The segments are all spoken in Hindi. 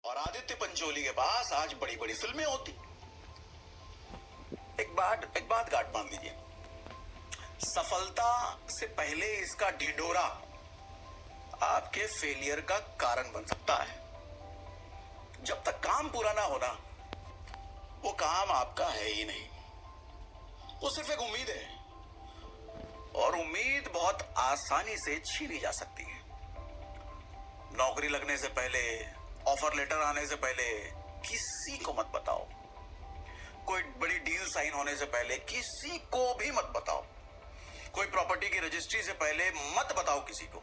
और आदित्य पंचोली के पास आज बड़ी बड़ी फिल्में होती। एक बात गांठ बांध लीजिए, सफलता से पहले इसका ढिंढोरा आपके फेलियर का कारण बन सकता है। जब तक काम पूरा ना होना, वो काम आपका है ही नहीं, वो सिर्फ एक उम्मीद है, और उम्मीद बहुत आसानी से छीनी जा सकती है। नौकरी लगने से पहले, ऑफर लेटर आने से पहले किसी को मत बताओ। कोई बड़ी डील साइन होने से पहले किसी को भी मत बताओ। कोई प्रॉपर्टी की रजिस्ट्री से पहले मत बताओ किसी को।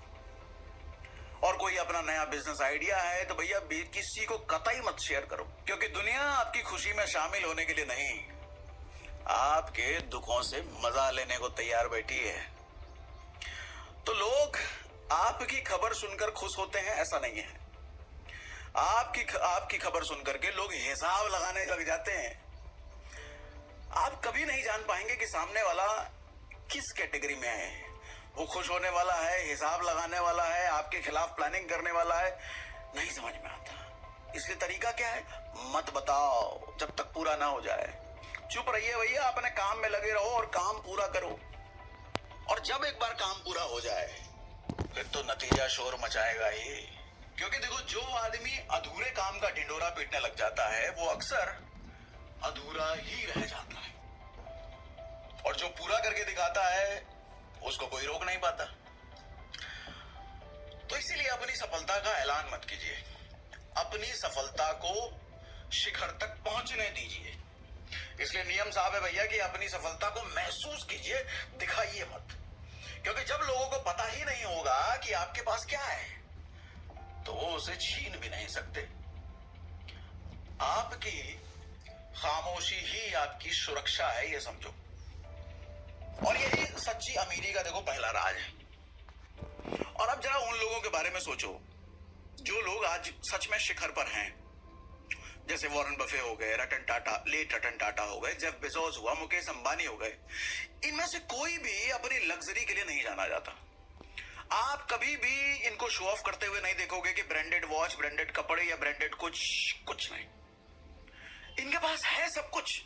और कोई अपना नया बिजनेस आइडिया है तो भैया किसी को कतई मत शेयर करो, क्योंकि दुनिया आपकी खुशी में शामिल होने के लिए नहीं, आपके दुखों से मजा लेने को तैयार बैठी है। तो लोग आपकी खबर सुनकर खुश होते हैं, ऐसा नहीं है। आपकी खबर सुनकर के लोग हिसाब लगाने लग जाते हैं। आप कभी नहीं जान पाएंगे कि सामने वाला किस कैटेगरी में है। वो खुश होने वाला है, हिसाब लगाने वाला है, आपके खिलाफ प्लानिंग करने वाला है, नहीं समझ में आता। इसलिए तरीका क्या है, मत बताओ जब तक पूरा ना हो जाए। चुप रहिए भैया, अपने काम में लगे रहो और काम पूरा करो। और जब एक बार काम पूरा हो जाए फिर तो नतीजा शोर मचाएगा ही। क्योंकि देखो, जो आदमी अधूरे काम का ढिंढोरा पीटने लग जाता है वो अक्सर अधूरा ही रह जाता है, और जो पूरा करके दिखाता है उसको कोई रोक नहीं पाता। तो इसीलिए अपनी सफलता का ऐलान मत कीजिए, अपनी सफलता को शिखर तक पहुंचने दीजिए। इसलिए नियम साहब है भैया कि अपनी सफलता को महसूस कीजिए, दिखाइए मत। क्योंकि जब लोगों को पता ही नहीं होगा कि आपके पास क्या है तो वो उसे छीन भी नहीं सकते। आपकी खामोशी ही आपकी सुरक्षा है, ये समझो। और यही सच्ची अमीरी का देखो पहला राज है। और अब जरा उन लोगों के बारे में सोचो जो लोग आज सच में शिखर पर हैं, जैसे वॉरेन बफे हो गए, रतन टाटा, लेट रतन टाटा हो गए, जेफ बेजोस हुआ, मुकेश अंबानी हो गए। इनमें से कोई भी अपनी लग्जरी के लिए नहीं जाना जाता। आप कभी भी इनको शो ऑफ करते हुए नहीं देखोगे कि ब्रांडेड वॉच, ब्रांडेड कपड़े या ब्रांडेड कुछ नहीं। इनके पास है सब कुछ,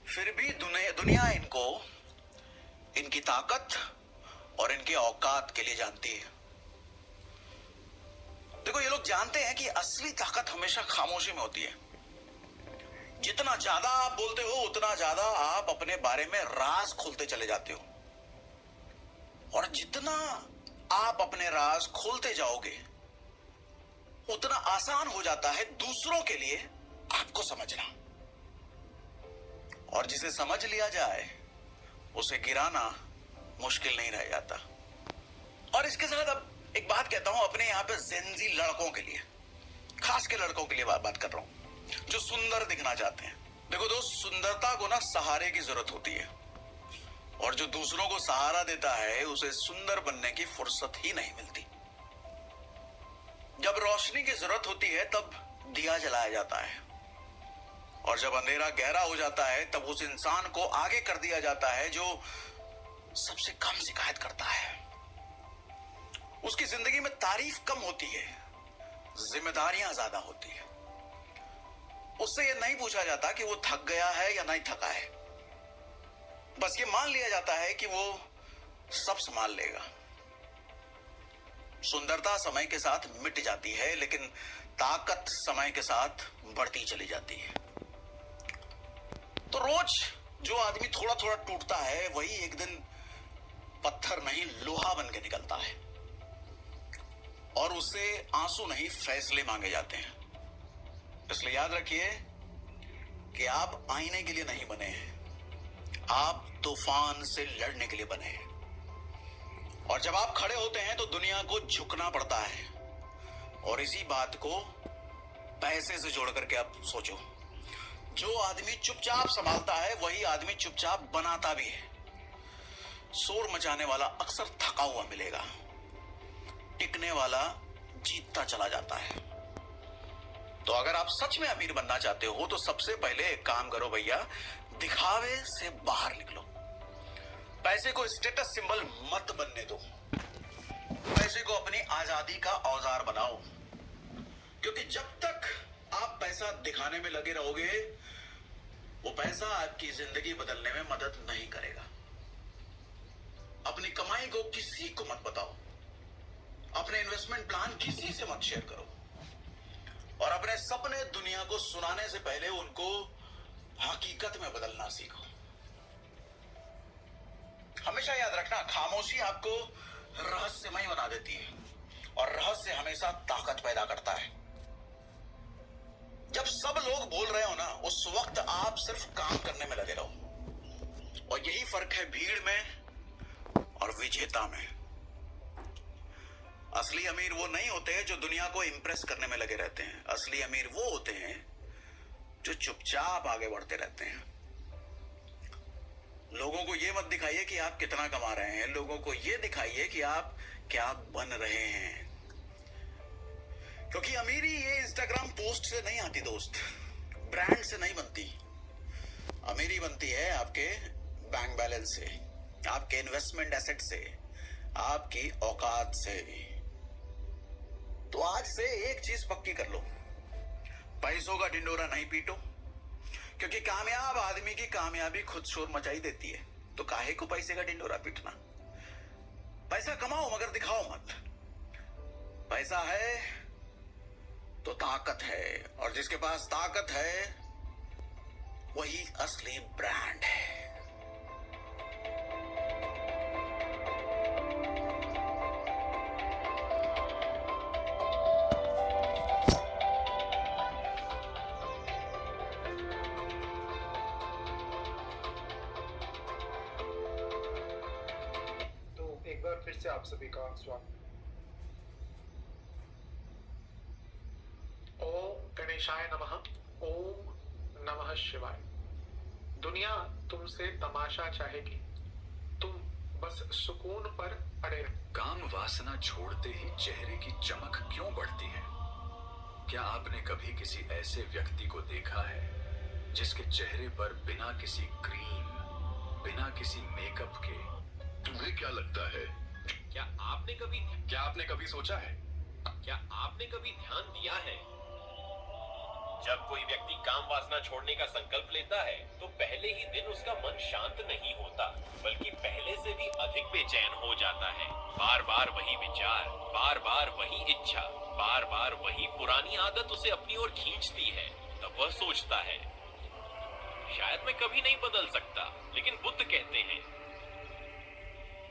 फिर भी दुनिया इनको इनकी ताकत और इनके औकात के लिए जानती है। देखो, ये लोग जानते हैं कि असली ताकत हमेशा खामोशी में होती है। जितना ज्यादा आप बोलते हो उतना ज्यादा आप अपने बारे में राज खोलते चले जाते हो, और जितना आप अपने राज खोलते जाओगे उतना आसान हो जाता है दूसरों के लिए आपको समझना। और जिसे समझ लिया जाए उसे गिराना मुश्किल नहीं रह जाता। और इसके साथ अब एक बात कहता हूं अपने यहां पे जेनजी लड़कों के लिए, खास के लड़कों के लिए बात कर रहा हूं जो सुंदर दिखना चाहते हैं। देखो दोस्त, सुंदरता को ना सहारे की जरूरत होती है, और जो दूसरों को सहारा देता है उसे सुंदर बनने की फुर्सत ही नहीं मिलती। जब रोशनी की जरूरत होती है तब दिया जलाया जाता है, और जब अंधेरा गहरा हो जाता है तब उस इंसान को आगे कर दिया जाता है जो सबसे कम शिकायत करता है। उसकी जिंदगी में तारीफ कम होती है, जिम्मेदारियां ज्यादा होती है। उससे यह नहीं पूछा जाता कि वो थक गया है या नहीं थका है, बस ये मान लिया जाता है कि वो सब संभाल लेगा। सुंदरता समय के साथ मिट जाती है, लेकिन ताकत समय के साथ बढ़ती चली जाती है। तो रोज जो आदमी थोड़ा थोड़ा टूटता है वही एक दिन पत्थर नहीं लोहा बन के निकलता है, और उससे आंसू नहीं फैसले मांगे जाते हैं। इसलिए याद रखिए कि आप आईने के लिए नहीं बने हैं, आप तूफान से लड़ने के लिए बने हैं। और जब आप खड़े होते हैं तो दुनिया को झुकना पड़ता है। और इसी बात को पैसे से जोड़ करके आप सोचो, जो आदमी चुपचाप संभालता है वही आदमी चुपचाप बनाता भी है। शोर मचाने वाला अक्सर थका हुआ मिलेगा, टिकने वाला जीतता चला जाता है। तो अगर आप सच में अमीर बनना चाहते हो तो सबसे पहले एक काम करो भैया, दिखावे से बाहर निकलो। पैसे को स्टेटस सिंबल मत बनने दो, पैसे को अपनी आजादी का औजार बनाओ। क्योंकि जब तक पैसा दिखाने में लगे रहोगे, वो पैसा आपकी जिंदगी बदलने में मदद नहीं करेगा। अपनी कमाई को किसी को मत बताओ, अपने इन्वेस्टमेंट प्लान किसी से मत शेयर करो, और अपने सपने दुनिया को सुनाने से पहले उनको हकीकत में बदलना सीखो। हमेशा याद रखना, खामोशी आपको रहस्यमय बना देती है, और रहस्य हमेशा ताकत पैदा करता है। जब सब लोग बोल रहे हो ना, उस वक्त आप सिर्फ काम करने में लगे रहो, और यही फर्क है भीड़ में और विजेता में। असली अमीर वो नहीं होते हैं जो दुनिया को इंप्रेस करने में लगे रहते हैं। असली अमीर वो होते हैं जो चुपचाप आगे बढ़ते रहते हैं। लोगों को ये मत दिखाइए कि आप कितना कमा रहे हैं, लोगों को ये दिखाइए कि आप क्या बन रहे हैं। क्योंकि अमीरी ये इंस्टाग्राम पोस्ट से नहीं आती दोस्त, ब्रांड से नहीं बनती। अमीरी बनती है आपके बैंक बैलेंस से, आपके इन्वेस्टमेंट एसेट से, आपकी औकात से। तो आज से एक चीज पक्की कर लो, पैसों का ढिंडोरा नहीं पीटो, क्योंकि कामयाब आदमी की कामयाबी खुद शोर मचाई देती है। तो काहे को पैसे का ढिंडोरा पीटना। पैसा कमाओ मगर दिखाओ मत। पैसा है तो ताकत है, और जिसके पास ताकत है वही असली ब्रांड है। फिर से आप सभी का स्वागत। ओम गणेशाय नमः। ओम नमः शिवाय। दुनिया तुमसे तमाशा चाहेगी, तुम बस सुकून पर अड़े रहो। काम वासना छोड़ते ही चेहरे की चमक क्यों बढ़ती है? क्या आपने कभी किसी ऐसे व्यक्ति को देखा है जिसके चेहरे पर बिना किसी क्रीम, बिना किसी मेकअप के? तुम्हें क्या लगता है? क्या आपने कभी सोचा है, क्या आपने कभी ध्यान दिया है, जब कोई व्यक्ति काम वासना छोड़ने का संकल्प लेता है तो पहले ही दिन उसका मन शांत नहीं होता, बल्कि पहले से भी अधिक बेचैन हो जाता है। बार बार वही विचार, बार बार वही इच्छा, बार बार वही पुरानी आदत उसे अपनी ओर खींचती है। तब वह सोचता है, शायद मैं कभी नहीं बदल सकता। लेकिन बुद्ध कहते हैं,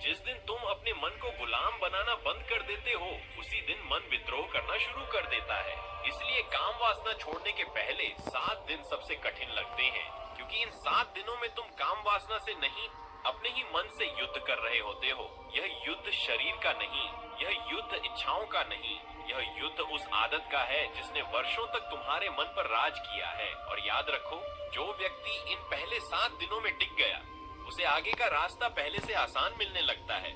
जिस दिन तुम अपने मन को गुलाम बनाना बंद कर देते हो, उसी दिन मन विद्रोह करना शुरू कर देता है। इसलिए काम वासना छोड़ने के पहले 7 दिन सबसे कठिन लगते हैं, क्योंकि इन 7 दिनों में तुम काम वासना से नहीं, अपने ही मन से युद्ध कर रहे होते हो। यह युद्ध शरीर का नहीं, यह युद्ध इच्छाओं का नहीं, यह युद्ध उस आदत का है जिसने वर्षों तक तुम्हारे मन पर राज किया है। और याद रखो, जो व्यक्ति इन पहले 7 दिनों में टिक गया, उसे आगे का रास्ता पहले से आसान मिलने लगता है।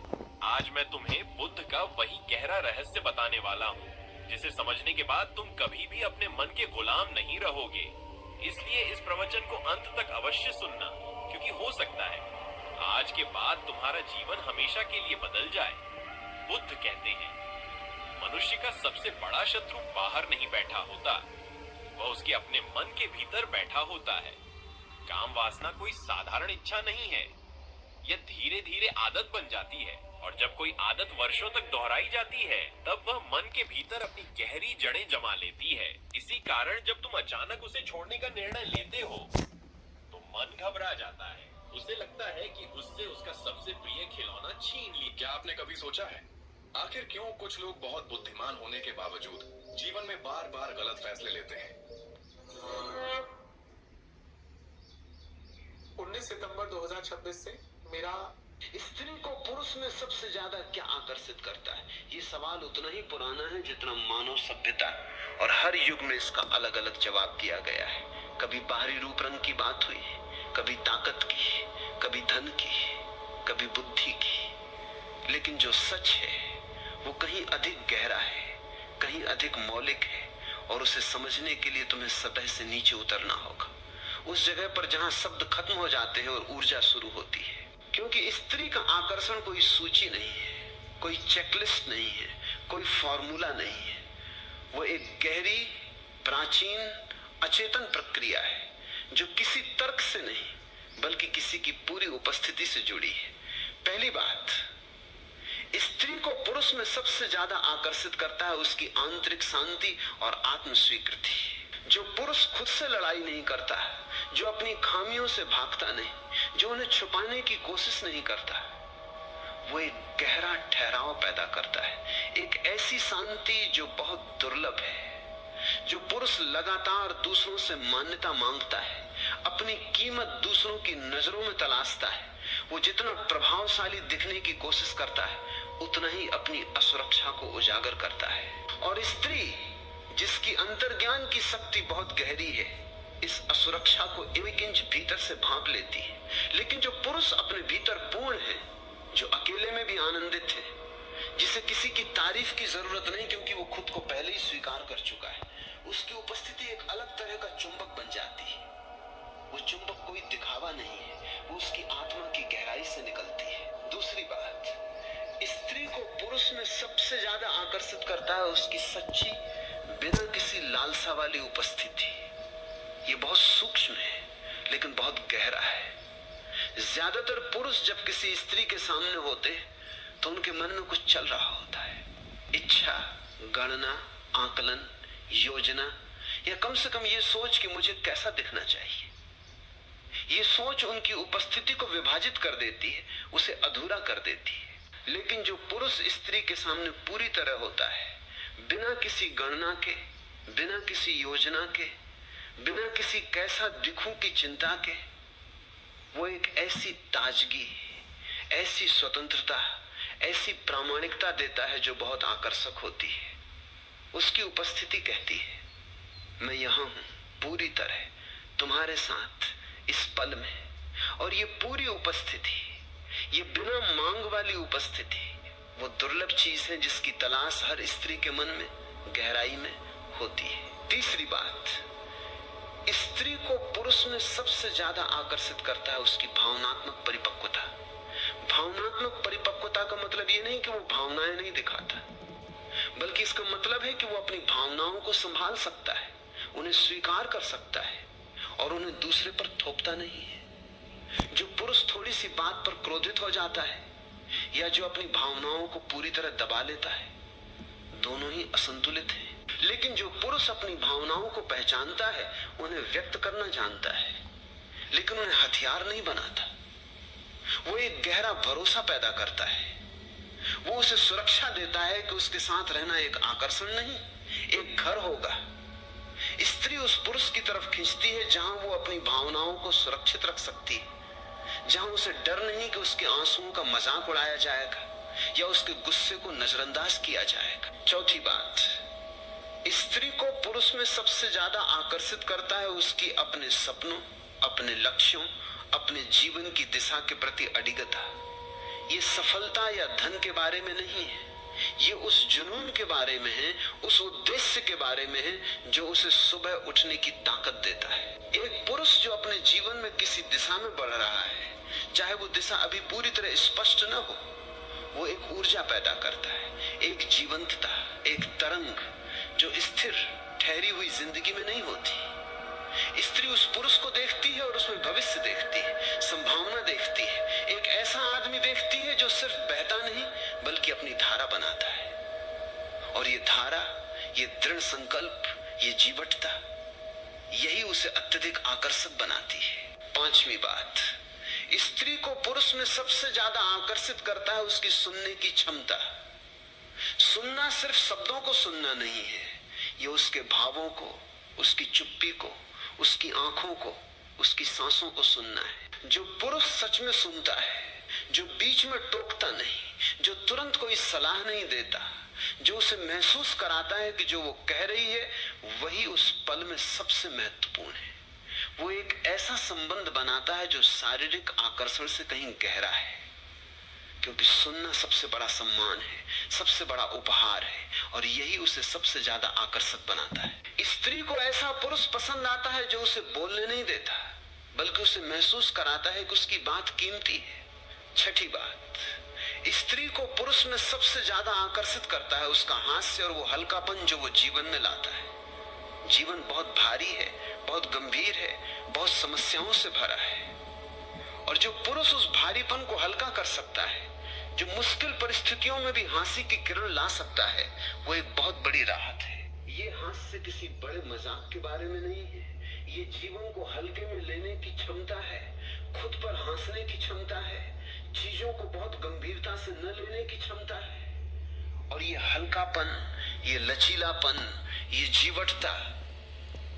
आज मैं तुम्हें बुद्ध का वही गहरा रहस्य बताने वाला हूँ, जिसे समझने के बाद तुम कभी भी अपने मन के गुलाम नहीं रहोगे। इसलिए इस प्रवचन को अंत तक अवश्य सुनना, क्योंकि हो सकता है आज के बाद तुम्हारा जीवन हमेशा के लिए बदल जाए। बुद्ध कहते हैं, मनुष्य का सबसे बड़ा शत्रु बाहर नहीं बैठा होता, वह उसके अपने मन के भीतर बैठा होता है। काम वासना कोई साधारण इच्छा नहीं है, यह धीरे धीरे आदत बन जाती है, और जब कोई आदत वर्षों तक दोहराई जाती है, तब वह मन के भीतर अपनी गहरी जड़ें जमा लेती है। इसी कारण जब तुम अचानक उसे छोड़ने का निर्णय लेते हो, तो मन घबरा जाता है। उसे लगता है कि उससे उसका सबसे प्रिय खिलौना छीन लिया। क्या आपने कभी सोचा है, आखिर क्यों कुछ लोग बहुत बुद्धिमान होने के बावजूद जीवन में बार बार गलत फैसले लेते हैं? 19 सितंबर 2026 से मेरा स्त्री को पुरुष में सबसे ज्यादा क्या आकर्षित करता है? ये सवाल उतना ही पुराना है जितना मानव सभ्यता, और हर युग में इसका अलग अलग जवाब दिया गया है। कभी बाहरी रूप रंग की बात हुई, कभी ताकत की, कभी धन की, कभी बुद्धि की। लेकिन जो सच है वो कहीं अधिक गहरा है, कहीं अधिक मौलिक है, और उसे समझने के लिए तुम्हें सतह से नीचे उतरना होगा, उस जगह पर जहां शब्द खत्म हो जाते हैं और ऊर्जा शुरू होती है। क्योंकि स्त्री का आकर्षण कोई सूची नहीं है, कोई चेकलिस्ट नहीं है, कोई फॉर्मूला नहीं है। वो एक गहरी, प्राचीन, अचेतन प्रक्रिया है जो किसी तर्क से नहीं बल्कि किसी की पूरी उपस्थिति से जुड़ी है। पहली बात, स्त्री को पुरुष में सबसे ज्यादा आकर्षित करता है उसकी आंतरिक शांति और आत्म स्वीकृति। जो पुरुष खुद से लड़ाई नहीं करता, जो अपनी खामियों से भागता नहीं, जो उन्हें छुपाने की कोशिश नहीं करता, वो एक गहरा ठहराव पैदा करता है, एक ऐसी शांति जो बहुत दुर्लभ है। जो पुरुष लगातार दूसरों से मान्यता मांगता है, अपनी कीमत दूसरों की नजरों में तलाशता है, वो जितना प्रभावशाली दिखने की कोशिश करता है उतना ही अपनी असुरक्षा को उजागर करता है। और स्त्री जिसकी अंतर्ज्ञान की शक्ति बहुत गहरी है, इस असुरक्षा को एक इंच भीतर से भांप लेती है। लेकिन जो पुरुष अपने भीतर पूर्ण है, जो अकेले में भी आनंदित है, जिसे किसी की तारीफ की जरूरत नहीं क्योंकि वो खुद को पहले ही स्वीकार कर चुका है, उसकी उपस्थिति एक अलग तरह का चुंबक बन जाती है। वो चुंबक कोई दिखावा नहीं है, वो उसकी आत्मा की गहराई से निकलती है। दूसरी बात, स्त्री को पुरुष में सबसे ज्यादा आकर्षित करता है उसकी सच्ची, बिना किसी लालसा वाली उपस्थिति। ये बहुत सूक्ष्म है लेकिन बहुत गहरा है। ज्यादातर पुरुष जब किसी स्त्री के सामने होते तो उनके मन में कुछ चल रहा होता है, इच्छा, गणना, आकलन, योजना, या कम से कम ये सोच कि मुझे कैसा दिखना चाहिए। ये सोच उनकी उपस्थिति को विभाजित कर देती है, उसे अधूरा कर देती है। लेकिन जो पुरुष स्त्री के सामने पूरी तरह होता है, बिना किसी गणना के, बिना किसी योजना के, बिना किसी कैसा दिखूं की चिंता के, वो एक ऐसी ताजगी, ऐसी स्वतंत्रता, ऐसी प्रामाणिकता देता है जो बहुत आकर्षक होती है। उसकी उपस्थिति कहती है, मैं यहां हूं पूरी तरह तुम्हारे साथ इस पल में। और ये पूरी उपस्थिति, ये बिना मांग वाली उपस्थिति, वो दुर्लभ चीज है जिसकी तलाश हर स्त्री के मन में गहराई में होती है। तीसरी बात, स्त्री को पुरुष में सबसे ज्यादा आकर्षित करता है उसकी भावनात्मक परिपक्वता। भावनात्मक परिपक्वता का मतलब ये नहीं कि वो भावनाएं नहीं दिखाता, बल्कि इसका मतलब है कि वो अपनी भावनाओं को संभाल सकता है, उन्हें स्वीकार कर सकता है और उन्हें दूसरे पर थोपता नहीं है। जो पुरुष थोड़ी सी बात पर क्रोधित हो जाता है या जो अपनी भावनाओं को पूरी तरह दबा लेता है, दोनों ही असंतुलित हैं। लेकिन जो पुरुष अपनी भावनाओं को पहचानता है, उन्हें व्यक्त करना जानता है, लेकिन उन्हें हथियार नहीं बनाता, वो एक गहरा भरोसा पैदा करता है। वो उसे सुरक्षा देता है कि उसके साथ रहना एक आकर्षण नहीं, एक घर होगा। स्त्री उस पुरुष की तरफ खींचती है जहां वो अपनी भावनाओं को सुरक्षित रख सकती है, जहां उसे डर नहीं कि उसके आंसुओं का मजाक उड़ाया जाएगा या उसके गुस्से को नजरअंदाज किया जाएगा। चौथी बात, स्त्री को पुरुष में सबसे ज्यादा आकर्षित करता है उसकी अपने सपनों, अपने लक्ष्यों, अपने जीवन की दिशा के प्रति अडिगता। ये सफलता या धन के बारे में नहीं है, ये उस जुनून के बारे में है, उस उद्देश्य के बारे में है जो उसे सुबह उठने की ताकत देता है। एक पुरुष जो अपने जीवन में किसी दिशा में बढ़ रहा है, चाहे वो दिशा अभी पूरी तरह स्पष्ट न हो, वो एक ऊर्जा पैदा करता है, एक जीवंतता, एक तरंग जो स्थिर ठहरी हुई जिंदगी में नहीं होती। स्त्री उस पुरुष को देखती है और उसमें भविष्य देखती है, संभावना देखती है, एक ऐसा आदमी देखती है जो सिर्फ बहता नहीं बल्कि अपनी धारा बनाता है। और ये धारा, ये दृढ़ संकल्प, ये जीवटता, यही उसे अत्यधिक आकर्षक बनाती है। पांचवी बात, स्त्री को पुरुष में सबसे ज्यादा आकर्षित करता है उसकी सुनने की क्षमता। सुनना सिर्फ शब्दों को सुनना नहीं है, ये उसके भावों को, उसकी चुप्पी को, उसकी आंखों को, उसकी सांसों को सुनना है। जो पुरुष सच में सुनता है, जो बीच में टोकता नहीं, जो तुरंत कोई सलाह नहीं देता, जो उसे महसूस कराता है कि जो वो कह रही है वही उस पल में सबसे महत्वपूर्ण है, वो एक ऐसा संबंध बनाता है जो शारीरिक आकर्षण से कहीं गहरा है। क्योंकि सुनना सबसे बड़ा सम्मान है, सबसे बड़ा उपहार है, और यही उसे सबसे ज्यादा आकर्षक बनाता है। स्त्री को ऐसा पुरुष पसंद आता है जो उसे बोलने नहीं देता, बल्कि उसे महसूस कराता है कि उसकी बात कीमती है। छठी बात, स्त्री को पुरुष में सबसे ज्यादा आकर्षित करता है उसका हास्य और वो हल्कापन जो वो जीवन में लाता है। जीवन बहुत भारी है, बहुत गंभीर है, बहुत समस्याओं से भरा है। और जो पुरुष उस भारीपन को हल्का कर सकता है, जो मुश्किल परिस्थितियों में भी हंसी की किरण ला सकता है, वो एक बहुत बड़ी राहत है। ये हास्य किसी बड़े मजाक के बारे में नहीं है, ये जीवन को हल्के में लेने की क्षमता है, खुद पर हंसने की क्षमता है, चीजों को बहुत गंभीरता से न लेने की क्षमता है। और ये हल्कापन, ये लचीलापन, ये जीवटता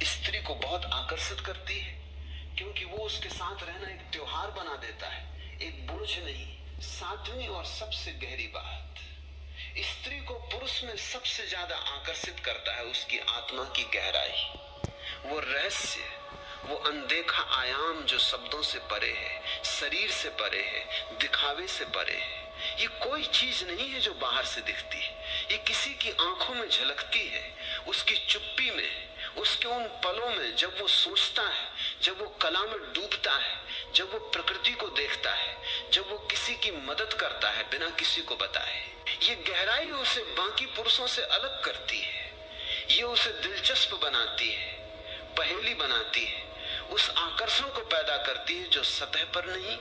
स्त्री को बहुत आकर्षित करती है, क्योंकि वो उसके साथ रहना एक त्योहार बना देता है, एक बोझ नहीं। सातवीं और सबसे गहरी बात, स्त्री को पुरुष में सबसे ज्यादा आकर्षित करता है उसकी आत्मा की गहराई, वो रहस्य, वो अनदेखा आयाम जो शब्दों से परे है, शरीर से परे है, दिखावे से परे है। ये कोई चीज नहीं है जो बाहर से दिखती है, ये किसी की आंखों में झलकती है, उसकी चुप्पी में, उसके उन पलों में जब वो सोचता है, जब वो कला में डूबता है, जब वो प्रकृति को देखता है, जब वो किसी की मदद करता है बिना किसी को बताए। ये गहराई उसे बाकी पुरुषों से अलग करती है, ये उसे दिलचस्प बनाती है, पहेली बनाती है, उस आकर्षण को पैदा करती है जो सतह पर नहीं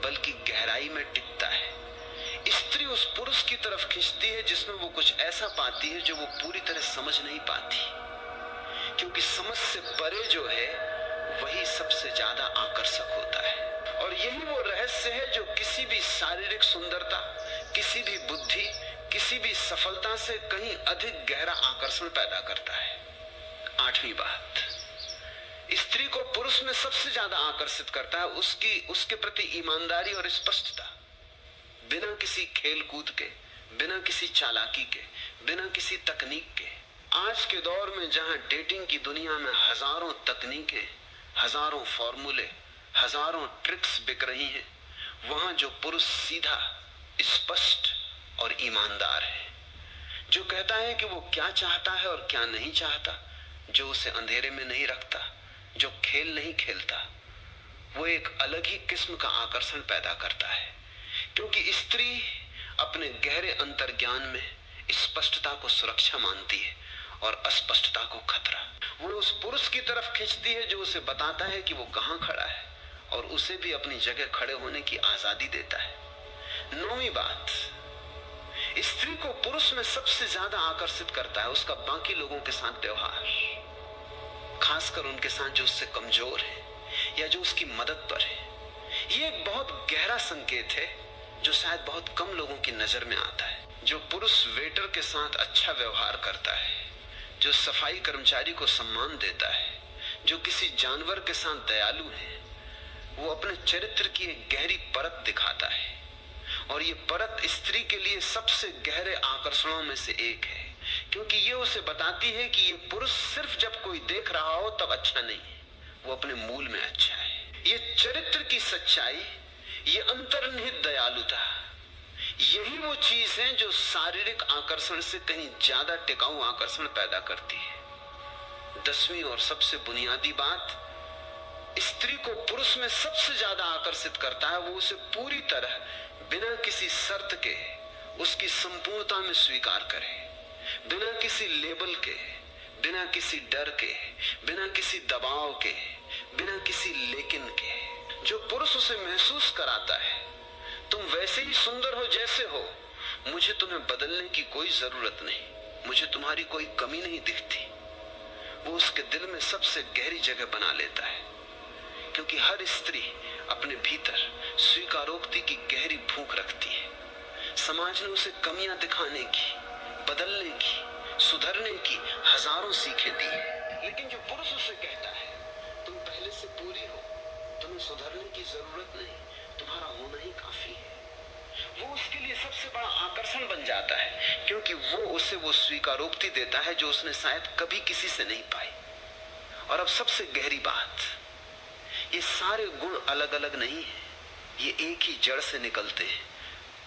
बल्कि गहराई में टिकता है। स्त्री उस पुरुष की तरफ खींचती है जिसमें वो कुछ ऐसा पाती है जो वो पूरी तरह समझ नहीं पाती, क्योंकि समझ से परे जो है वही सबसे ज्यादा आकर्षक होता है। और यही वो रहस्य है जो किसी भी शारीरिक सुंदरता, किसी भी बुद्धि, किसी भी सफलता से कहीं अधिक गहरा आकर्षण पैदा करता है। आठवीं बात, स्त्री को पुरुष में सबसे ज्यादा आकर्षित करता है उसके प्रति ईमानदारी और स्पष्टता। बिना किसी खेल कूद के, बिना किसी चालाकी के, बिना किसी तकनीक के। आज के दौर में जहां डेटिंग की दुनिया में हजारों तकनीकें, हजारों फॉर्मूले, हजारों ट्रिक्स बिक रही हैं, वहां जो पुरुष सीधा, स्पष्ट और ईमानदार है, जो कहता है कि वो क्या चाहता है और क्या नहीं चाहता, जो उसे अंधेरे में नहीं रखता, जो खेल नहीं खेलता, वो एक अलग ही किस्म का आकर्षण पैदा करता है। क्योंकि स्त्री अपने गहरे अंतर्ज्ञान में स्पष्टता को सुरक्षा मानती है और अस्पष्टता को खतरा। वो उस पुरुष की तरफ खींचती है जो उसे बताता है कि वो कहां खड़ा है और उसे भी अपनी जगह खड़े होने की आजादी देता है। नौवीं बात, स्त्री को पुरुष में सबसे ज्यादा आकर्षित करता है उसका बाकी लोगों के साथ व्यवहार, खासकर उनके साथ जो उससे कमजोर है या जो उसकी मदद पर है। ये एक बहुत गहरा संकेत है जो शायद बहुत कम लोगों की नजर में आता है। जो पुरुष वेटर के साथ अच्छा व्यवहार करता है, जो सफाई कर्मचारी को सम्मान देता है, जो किसी जानवर के साथ दयालु है, वो अपने चरित्र की एक गहरी परत दिखाता है। और ये परत स्त्री के लिए सबसे गहरे आकर्षणों में से एक है, क्योंकि ये उसे बताती है कि ये पुरुष सिर्फ जब कोई देख रहा हो तब अच्छा नहीं है, वो अपने मूल में अच्छा है। ये चरित्र की सच्चाई, ये अंतर्निहित दयालुता, यही वो चीज है जो शारीरिक आकर्षण से कहीं ज्यादा टिकाऊ आकर्षण पैदा करती है। 10वीं और सबसे बुनियादी बात, स्त्री को पुरुष में सबसे ज्यादा आकर्षित करता है वो उसे पूरी तरह बिना किसी शर्त के उसकी संपूर्णता में स्वीकार करे, बिना किसी लेबल के, बिना किसी डर के, बिना किसी दबाव के, बिना किसी लेकिन के। जो पुरुष उसे महसूस कराता है तुम वैसे ही सुंदर हो जैसे हो, मुझे तुम्हें बदलने की कोई जरूरत नहीं, मुझे तुम्हारी कोई कमी नहीं दिखती, वो उसके दिल में सबसे गहरी जगह बना लेता है। क्योंकि हर स्त्री अपने भीतर स्वीकारोक्ति की गहरी भूख रखती है। समाज ने उसे कमियां दिखाने की, बदलने की, सुधरने की हजारों सीखें दी है, लेकिन जो पुरुष उसे कहता है तुम पहले से पूरी हो, तुम्हें सुधरने की जरूरत नहीं, तुम्हारा होना ही काफी है, वो उसके लिए सबसे बड़ा आकर्षण बन जाता है। क्योंकि वो उसे वो स्वीकारोक्ति देता है जो उसने शायद कभी किसी से नहीं पाई। और अब सबसे गहरी बात, ये सारे गुण अलग अलग नहीं है, ये एक ही जड़ से निकलते हैं,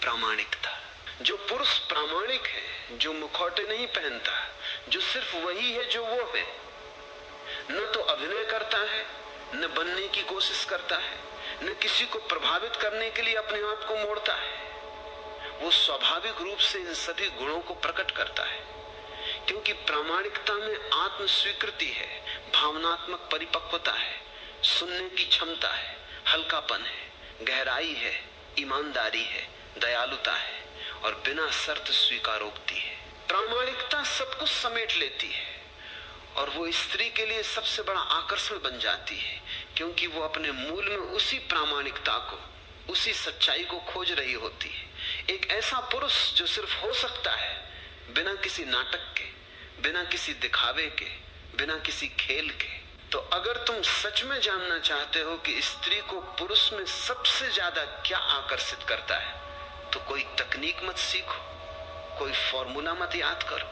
प्रामाणिकता। जो पुरुष प्रामाणिक है, जो मुखौटे नहीं पहनता, जो सिर्फ वही है जो वो है, न तो अभिनय करता है, न बनने की कोशिश करता है, न किसी को प्रभावित करने के लिए अपने आप को मोड़ता है, वो स्वाभाविक रूप से इन सभी गुणों को प्रकट करता है। क्योंकि प्रामाणिकता में आत्म स्वीकृति है, भावनात्मक परिपक्वता है, सुनने की क्षमता है, हल्कापन है, गहराई है, ईमानदारी है, दयालुता है और बिना शर्त स्वीकारोक्ति है। प्रामाणिकता सब कुछ समेट लेती है और वो स्त्री के लिए सबसे बड़ा आकर्षण बन जाती है, क्योंकि वो अपने मूल में उसी प्रामाणिकता को, उसी सच्चाई को खोज रही होती है। एक ऐसा पुरुष जो सिर्फ हो सकता है बिना किसी नाटक के, बिना किसी दिखावे के, बिना किसी खेल के। तो अगर तुम सच में जानना चाहते हो कि स्त्री को पुरुष में सबसे ज्यादा क्या आकर्षित करता है, तो कोई तकनीक मत सीखो, कोई फॉर्मूला मत याद करो,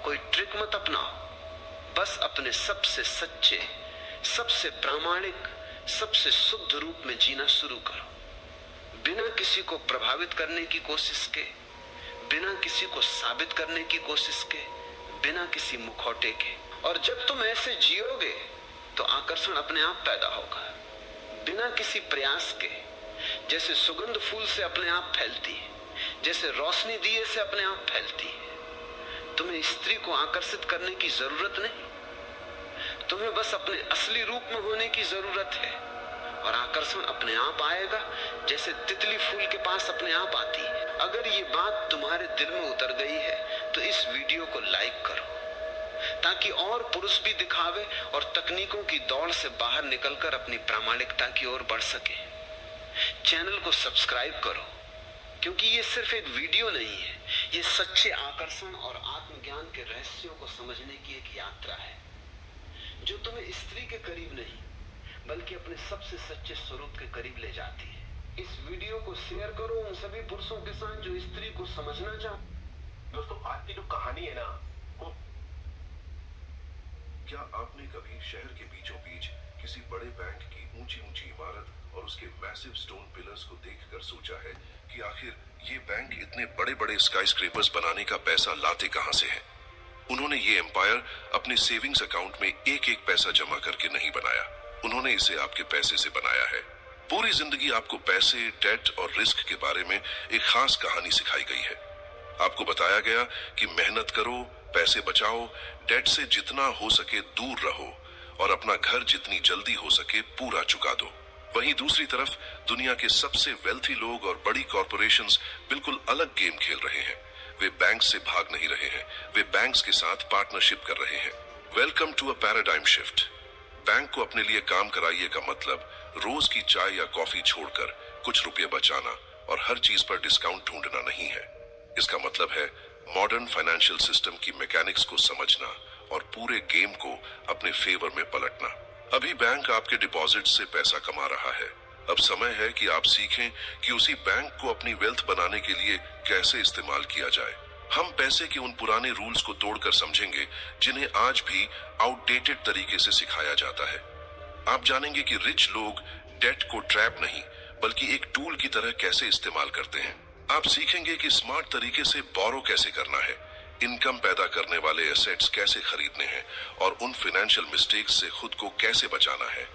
कोई ट्रिक मत अपनाओ, बस अपने सबसे सच्चे, सबसे प्रामाणिक, सबसे शुद्ध रूप में जीना शुरू करो, बिना किसी को प्रभावित करने की कोशिश के, बिना किसी को साबित करने की कोशिश के, बिना किसी मुखौटे के। और जब तुम ऐसे जियोगे तो आकर्षण अपने आप पैदा होगा, बिना किसी प्रयास के। जैसे सुगंध फूल से अपने आप फैलती है, जैसे रोशनी दिए से अपने आप फैलती है। तुम्हें स्त्री को आकर्षित करने की जरूरत नहीं, तुम्हें बस अपने असली रूप में होने की जरूरत है और आकर्षण अपने आप आएगा, जैसे तितली फूल के पास अपने आप आती है। अगर ये बात तुम्हारे दिल में उतर गई है तो इस वीडियो को लाइक करो, ताकि और पुरुष भी दिखावे और तकनीकों की दौड़ से बाहर निकलकर अपनी प्रामाणिकता की ओर बढ़ सके। चैनल को सब्सक्राइब करो, क्योंकि ये सिर्फ एक वीडियो नहीं है, ये सच्चे आकर्षण और आत्मज्ञान के रहस्यों को समझने की एक यात्रा है, जो तुम्हें स्त्री के करीब नहीं बल्कि अपने सबसे सच्चे स्वरूप के करीब ले जाती है। इस वीडियो को शेयर करो उन सभी पुरुषों के साथ जो स्त्री को समझना चाहते। दोस्तों, आज की जो कहानी है ना, क्या आपने कभी शहर के बीचों बीच किसी बड़े बैंक की ऊंची ऊंची इमारत और उसके मैसिव स्टोन पिलर्स को देखकर सोचा है कि आखिर ये बैंक इतने बड़े बड़े स्काईस्क्रेपर्स बनाने का पैसा लाते कहां से हैं? उन्होंने ये एम्पायर अपने सेविंग्स अकाउंट में एक एक पैसा जमा करके नहीं बनाया, उन्होंने इसे आपके पैसे से बनाया है। पूरी जिंदगी आपको पैसे, डेट और रिस्क के बारे में एक खास कहानी सिखाई गई है। आपको बताया गया कि मेहनत करो, पैसे बचाओ, डेट से जितना हो सके दूर रहो और अपना घर जितनी जल्दी हो सके पूरा चुका दो। वहीं दूसरी तरफ दुनिया के सबसे वेल्थी लोग और बड़ी कॉर्पोरेशंस बिल्कुल अलग गेम खेल रहे हैं। वे बैंक से भाग नहीं रहे हैं, वे बैंक्स के साथ पार्टनरशिप कर रहे हैं। Welcome to a paradigm shift. Bank को अपने लिए काम कराइए का मतलब रोज की चाय या कॉफी छोड़कर कुछ रुपए बचाना और हर चीज पर डिस्काउंट ढूंढना नहीं है। इसका मतलब है मॉडर्न फाइनेंशियल सिस्टम की मैकेनिक्स को समझना और पूरे गेम को अपने फेवर में पलटना। अभी बैंक आपके डिपॉजिट से पैसा कमा रहा है, अब समय है कि आप सीखें कि उसी बैंक को अपनी वेल्थ बनाने के लिए कैसे इस्तेमाल किया जाए। हम पैसे के उन पुराने रूल्स को तोड़कर समझेंगे जिन्हें आज भी आउटडेटेड तरीके से सिखाया जाता है। आप जानेंगे कि रिच लोग डेट को ट्रैप नहीं बल्कि एक टूल की तरह कैसे इस्तेमाल करते हैं। आप सीखेंगे कि स्मार्ट तरीके से बोरो कैसे करना है, इनकम पैदा करने वाले एसेट्स कैसे खरीदने हैं और उन फाइनेंशियल मिस्टेक्स से खुद को कैसे बचाना है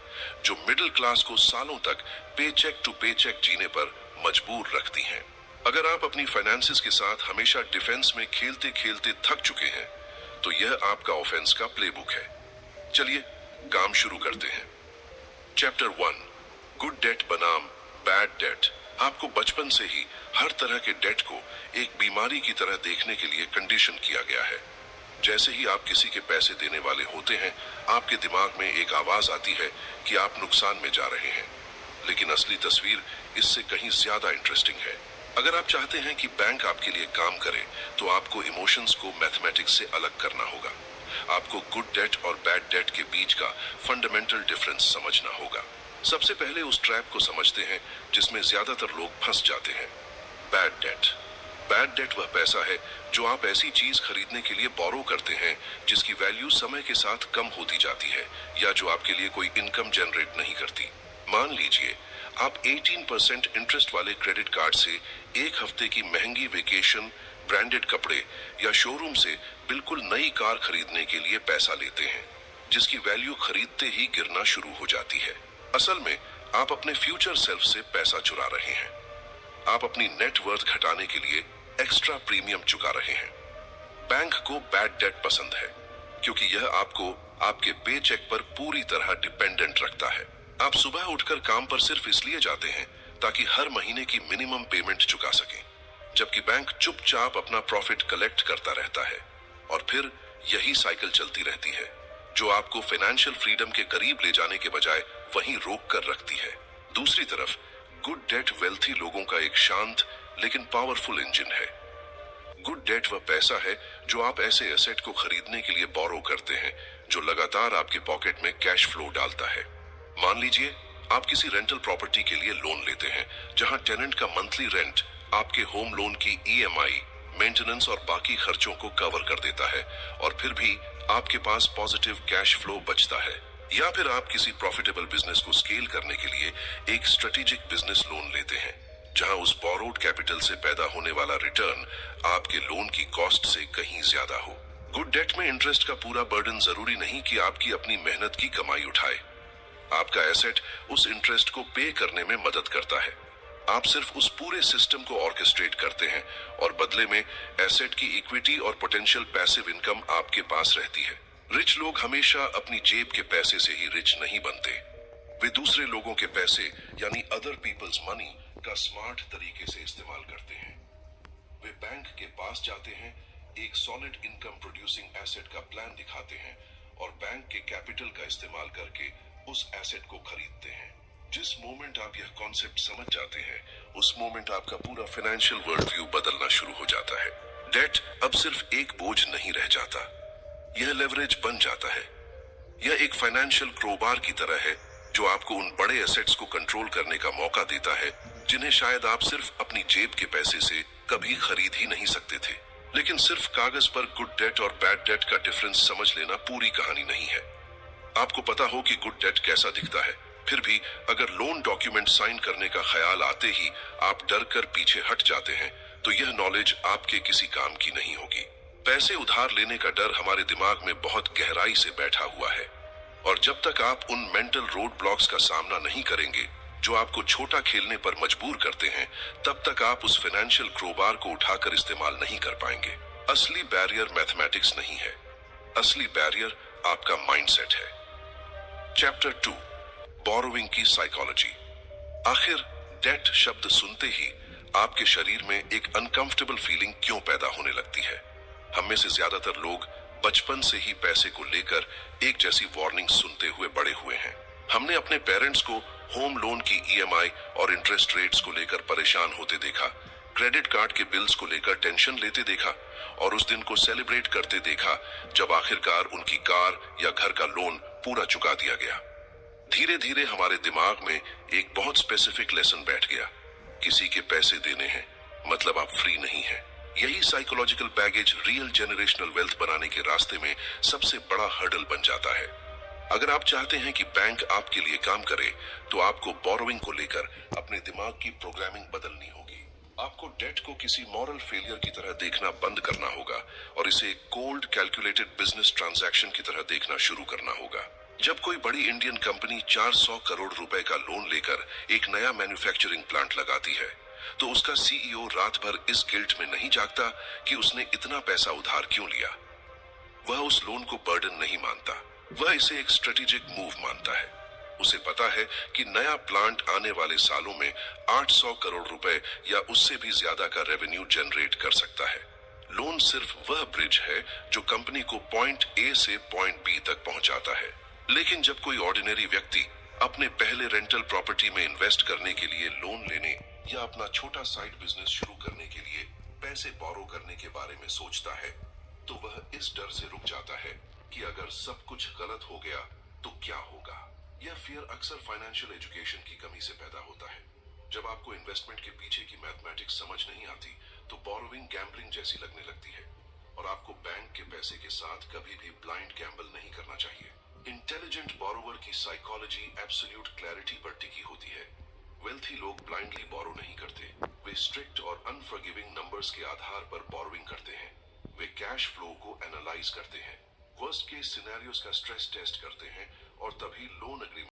जो मिडिल क्लास को सालों तक पेचेक टू पेचेक जीने पर मजबूर रखती हैं। अगर आप अपनी फाइनेंसेस के साथ हमेशा डिफेंस में खेलते खेलते थक चुके हैं तो यह आपका ऑफेंस का प्लेबुक है। चलिए काम शुरू करते हैं। चैप्टर 1, गुड डेट बनाम बैड डेट। आपको बचपन से ही हर तरह के डेट को एक बीमारी की तरह देखने के लिए कंडीशन किया गया है। जैसे ही आप किसी के पैसे देने वाले होते हैं, आपके दिमाग में एक आवाज आती है कि आप नुकसान में जा रहे हैं, लेकिन असली तस्वीर इससे कहीं ज्यादा इंटरेस्टिंग है। अगर आप चाहते हैं कि बैंक आपके लिए काम करे तो आपको इमोशंस को मैथमेटिक्स से अलग करना होगा। आपको गुड डेट और बैड डेट के बीच का फंडामेंटल डिफरेंस समझना होगा। सबसे पहले उस ट्रैप को समझते हैं जिसमें ज्यादातर लोग फंस जाते हैं, बैड डेट। बैड डेट वह पैसा है जो आप ऐसी चीज खरीदने के लिए बोरो करते हैं जिसकी वैल्यू समय के साथ कम होती जाती है या जो आपके लिए कोई इनकम जनरेट नहीं करती। मान लीजिए आप 18% इंटरेस्ट वाले क्रेडिट कार्ड से एक हफ्ते की महंगी वेकेशन, ब्रांडेड कपड़े या शोरूम से बिल्कुल नई कार खरीदने के लिए पैसा लेते हैं, जिसकी वैल्यू खरीदते ही गिरना शुरू हो जाती है। असल में आप अपने फ्यूचर सेल्फ से पैसा चुरा रहे हैं। आप अपनी नेट वर्थ घटाने के लिए एक्स्ट्रा प्रीमियम चुका रहे हैं। बैंक को बैड डेट पसंद है क्योंकि यह आपको आपके पे चेक पर पूरी तरह डिपेंडेंट रखता है। आप सुबह उठकर काम पर सिर्फ इसलिए जाते हैं ताकि हर महीने की मिनिमम पेमेंट चुका सकें, जबकि बैंक चुपचाप अपना प्रॉफिट कलेक्ट करता रहता है और फिर यही साइकिल चलती रहती है जो आपको फाइनेंशियल फ्रीडम के करीब ले जाने के बजाय वहीं रोक कर रखती है। दूसरी तरफ गुड डेट वेल्थी लोगों का एक शांत लेकिन पावरफुल इंजन है। गुड डेट वह पैसा है जो आप ऐसे एसेट को खरीदने के लिए बोरो करते हैं जो लगातार आपके पॉकेट में कैश फ्लो डालता है। मान लीजिए आप किसी रेंटल प्रॉपर्टी के लिए लोन लेते हैं जहां टेनेंट का मंथली रेंट आपके होम लोन की ईएमआई, मेंटेनेंस और बाकी खर्चों को कवर कर देता है और फिर भी आपके पास पॉजिटिव कैश फ्लो बचता है। या फिर आप किसी प्रॉफिटेबल बिजनेस को स्केल करने के लिए एक स्ट्रेटेजिक बिजनेस लोन लेते हैं जहां उस बोरोड कैपिटल से पैदा होने वाला रिटर्न आपके लोन की कॉस्ट से कहीं ज्यादा हो। गुड डेट में इंटरेस्ट का पूरा बर्डन जरूरी नहीं कि आपकी अपनी मेहनत की कमाई उठाए। आपका एसेट उस इंटरेस्ट को पे करने में मदद करता है। आप सिर्फ उस पूरे सिस्टम को ऑर्केस्ट्रेट करते हैं और बदले में एसेट की इक्विटी और पोटेंशियल पैसिव इनकम आपके पास रहती है। रिच लोग हमेशा अपनी जेब के पैसे से ही रिच नहीं बनते, वे दूसरे लोगों के पैसे यानी अदर पीपल्स मनी का स्मार्ट तरीके से इस्तेमाल करते हैं। वे बैंक के पास जाते हैं, एक सॉलिड इनकम प्रोड्यूसिंग एसेट का प्लान दिखाते हैं और बैंक के कैपिटल का इस्तेमाल करके उस एसेट को खरीदते हैं। जिस मोमेंट आप यह कॉन्सेप्ट समझ जाते हैं उस मोमेंट आपका पूरा फाइनेंशियल वर्ल्ड व्यू बदलना शुरू हो जाता है। डेट अब सिर्फ एक बोझ नहीं रह जाता, यह लेवरेज बन जाता है। यह एक फाइनेंशियल क्रोबार की तरह है जो आपको उन बड़े एसेट्स को कंट्रोल करने का मौका देता है जिन्हें शायद आप सिर्फ अपनी जेब के पैसे से कभी खरीद ही नहीं सकते थे। लेकिन सिर्फ कागज पर गुड डेट और बैड डेट का डिफरेंस समझ लेना पूरी कहानी नहीं है। आपको पता हो कि गुड डेट कैसा दिखता है, फिर भी अगर लोन डॉक्यूमेंट साइन करने का ख्याल आते ही आप डर कर पीछे हट जाते हैं तो यह नॉलेज आपके किसी काम की नहीं होगी। पैसे उधार लेने का डर हमारे दिमाग में बहुत गहराई से बैठा हुआ है और जब तक आप उन मेंटल रोड ब्लॉक्स का सामना नहीं करेंगे जो आपको छोटा खेलने पर मजबूर करते हैं, तब तक आप उस फाइनेंशियल क्रोबार को उठाकर इस्तेमाल नहीं कर पाएंगे। असली बैरियर मैथमेटिक्स नहीं है, असली बैरियर आपका माइंडसेट है। चैप्टर 2, बोरोइंग की साइकोलॉजी। आखिर डेट शब्द सुनते ही आपके शरीर में एक अनकंफर्टेबल फीलिंग क्यों पैदा होने लगती है? हम में से ज्यादातर लोग बचपन से ही पैसे को लेकर एक जैसी वार्निंग सुनते हुए बड़े हुए हैं। हमने अपने पेरेंट्स को होम लोन की ईएमआई और इंटरेस्ट रेट्स को लेकर परेशान होते देखा, क्रेडिट कार्ड के बिल्स को लेकर टेंशन लेते देखा और उस दिन को सेलिब्रेट करते देखा जब आखिरकार उनकी कार या घर का लोन पूरा चुका दिया गया। धीरे धीरे हमारे दिमाग में एक बहुत स्पेसिफिक लेसन बैठ गया, किसी के पैसे देने हैं मतलब आप फ्री नहीं हैं। यही psychological baggage real generational wealth बनाने के रास्ते में सबसे बड़ा हर्डल बन जाता है। अगर आप चाहते हैं कि बैंक आपके लिए काम करे तो आपको बोरोइंग को लेकर अपने दिमाग की प्रोग्रामिंग बदलनी होगी। आपको डेट को किसी मॉरल फेलियर की तरह देखना बंद करना होगा और इसे एक कोल्ड कैलकुलेटेड बिजनेस ट्रांजैक्शन की तरह देखना शुरू करना होगा। जब कोई बड़ी इंडियन कंपनी 400 करोड़ रुपए का लोन लेकर एक नया मैन्युफैक्चरिंग प्लांट लगाती है तो उसका सीईओ रात भर इस गिल्ट में नहीं जागता कि उसने इतना पैसा उधार क्यों लिया। वह उस लोन को बर्डन नहीं मानता, वह इसे एक स्ट्रेटेजिक मूव मानता है। उसे पता है कि नया प्लांट आने वाले सालों में 800 करोड़ रुपए या उससे भी ज्यादा का रेवेन्यू जनरेट कर सकता है। लोन सिर्फ वह ब्रिज है जो कंपनी को पॉइंट ए से पॉइंट बी तक पहुंचाता है। लेकिन जब कोई ऑर्डिनरी व्यक्ति अपने पहले रेंटल प्रॉपर्टी में इन्वेस्ट करने के लिए लोन लेने या अपना छोटा साइड बिजनेस शुरू करने के लिए पैसे बोरो करने के बारे में सोचता है तो वह इस डर से रुक जाता है कि अगर सब कुछ गलत हो गया तो क्या होगा। यह फियर अक्सर फाइनेंशियल एजुकेशन की कमी से पैदा होता है। जब आपको इन्वेस्टमेंट के पीछे की मैथमेटिक्स समझ नहीं आती तो बोरोइंग गैम्बलिंग जैसी लगने लगती है और आपको बैंक के पैसे के साथ कभी भी ब्लाइंड गैम्बल नहीं करना चाहिए। इंटेलिजेंट बोरोवर की साइकोलॉजी एब्सोल्यूट क्लैरिटी पर टिकी होती है। वेल्थी लोग ब्लाइंडली बोरो नहीं करते, वे स्ट्रिक्ट और अनफॉरगिविंग नंबर्स के आधार पर बोरोइंग करते हैं। वे कैश फ्लो को एनालाइज करते हैं, वर्स्ट केस सिनेरियोस का स्ट्रेस टेस्ट करते हैं और तभी लोन एग्रीमेंट